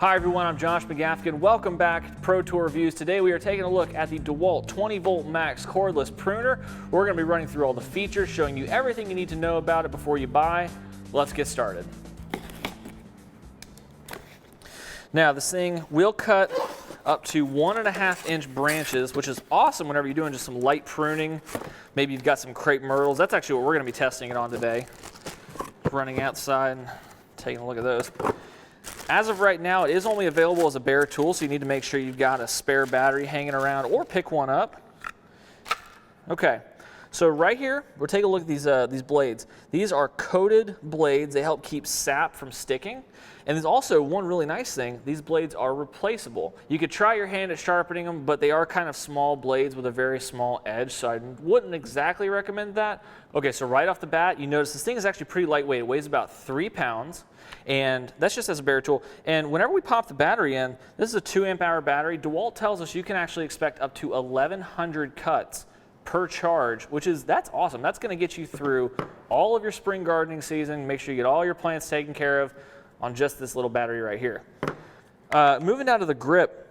Hi everyone, I'm Josh McGaffigan. Welcome back to Pro Tour Reviews. Today we are taking a look at the DeWalt 20V Max Cordless Pruner. We're going to be running through all the features, showing you everything you need to know about it before you buy. Let's get started. Now this thing will cut up to 1.5-inch branches, which is awesome whenever you're doing just some light pruning. Maybe you've got some crepe myrtles. That's actually what we're going to be testing it on today. Running outside and taking a look at those. As of right now, it is only available as a bare tool, so you need to make sure you've got a spare battery hanging around or pick one up. Okay, so right here, we're taking a look at these blades. These are coated blades. They help keep sap from sticking. And there's also one really nice thing. These blades are replaceable. You could try your hand at sharpening them, but they are kind of small blades with a very small edge, so I wouldn't exactly recommend that. Okay, so right off the bat, you notice this thing is actually pretty lightweight. It weighs about 3 pounds. And that's just as a bare tool. And whenever we pop the battery in, this is a 2 amp hour battery. DeWalt tells us you can actually expect up to 1,100 cuts per charge, that's awesome. That's going to get you through all of your spring gardening season. Make sure you get all your plants taken care of on just this little battery right here. Moving down to the grip,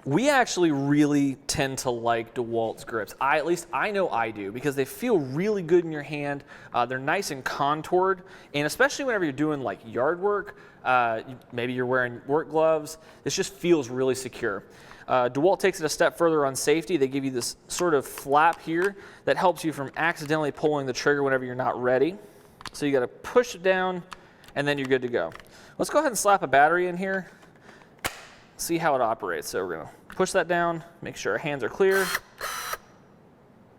we actually really tend to like DeWalt's grips. At least I know I do, because they feel really good in your hand. They're nice and contoured, and especially whenever you're doing like yard work, maybe you're wearing work gloves, this just feels really secure. DeWalt takes it a step further on safety. They give you this sort of flap here that helps you from accidentally pulling the trigger whenever you're not ready. So you got to push it down, and then you're good to go. Let's go ahead and slap a battery in here. See how it operates. So we're going to push that down, make sure our hands are clear.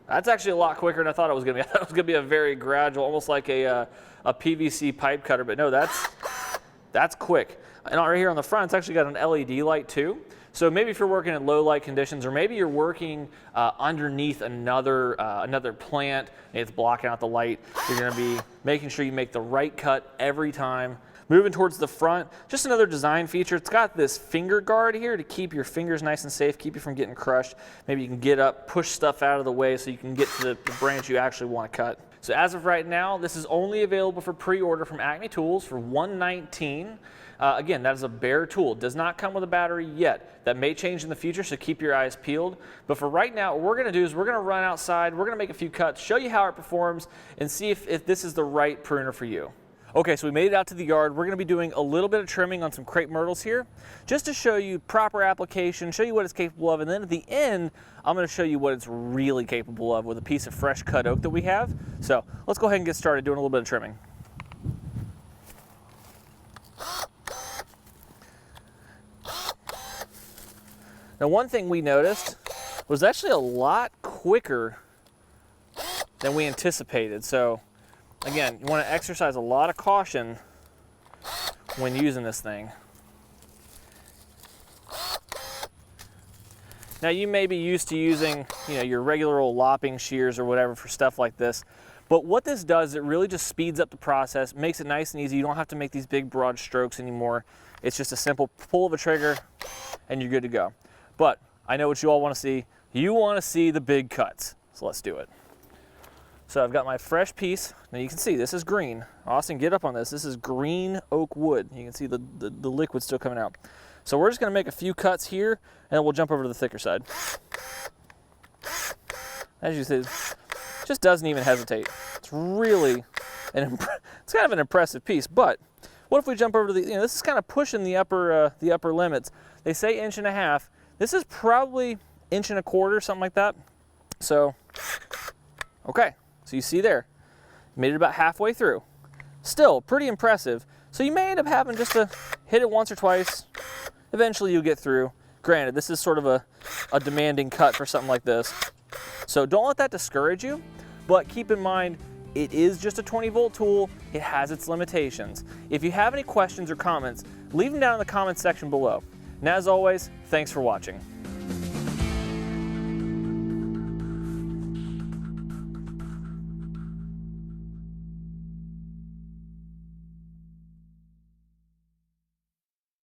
That's actually a lot quicker than I thought it was going to be. I thought it was going to be a very gradual, almost like a PVC pipe cutter, but no, that's quick. And right here on the front, it's actually got an LED light too. So maybe if you're working in low light conditions, or maybe you're working underneath another plant and it's blocking out the light, you're going to be making sure you make the right cut every time. Moving towards the front, just another design feature. It's got this finger guard here to keep your fingers nice and safe, keep you from getting crushed. Maybe you can get up, push stuff out of the way so you can get to the branch you actually want to cut. So as of right now, this is only available for pre-order from Acme Tools for $119. Again, that is a bare tool. It does not come with a battery yet. That may change in the future, so keep your eyes peeled. But for right now, what we're going to do is we're going to run outside, we're going to make a few cuts, show you how it performs, and see if this is the right pruner for you. Okay, so we made it out to the yard. We're going to be doing a little bit of trimming on some crepe myrtles here, just to show you proper application, show you what it's capable of, and then at the end, I'm going to show you what it's really capable of with a piece of fresh cut oak that we have. So let's go ahead and get started doing a little bit of trimming. Now, one thing we noticed was actually a lot quicker than we anticipated. So again, you want to exercise a lot of caution when using this thing. Now, you may be used to using, your regular old lopping shears or whatever for stuff like this. But what this does, it really just speeds up the process, makes it nice and easy. You don't have to make these big broad strokes anymore. It's just a simple pull of a trigger and you're good to go. But I know what you all want to see. You want to see the big cuts. So let's do it. So I've got my fresh piece. Now you can see this is green. Austin, get up on this. This is green oak wood. You can see the liquid still coming out. So we're just going to make a few cuts here, and then we'll jump over to the thicker side. As you see, it just doesn't even hesitate. It's really it's kind of an impressive piece. But what if we jump over to the, this is kind of pushing the upper limits. They say 1.5 inches. This is probably 1.25 inches, something like that. So, okay. So you see there, made it about halfway through. Still pretty impressive. So you may end up having just to hit it once or twice. Eventually you'll get through. Granted, this is sort of a demanding cut for something like this. So don't let that discourage you, but keep in mind, it is just a 20-volt tool. It has its limitations. If you have any questions or comments, leave them down in the comments section below. And as always, thanks for watching.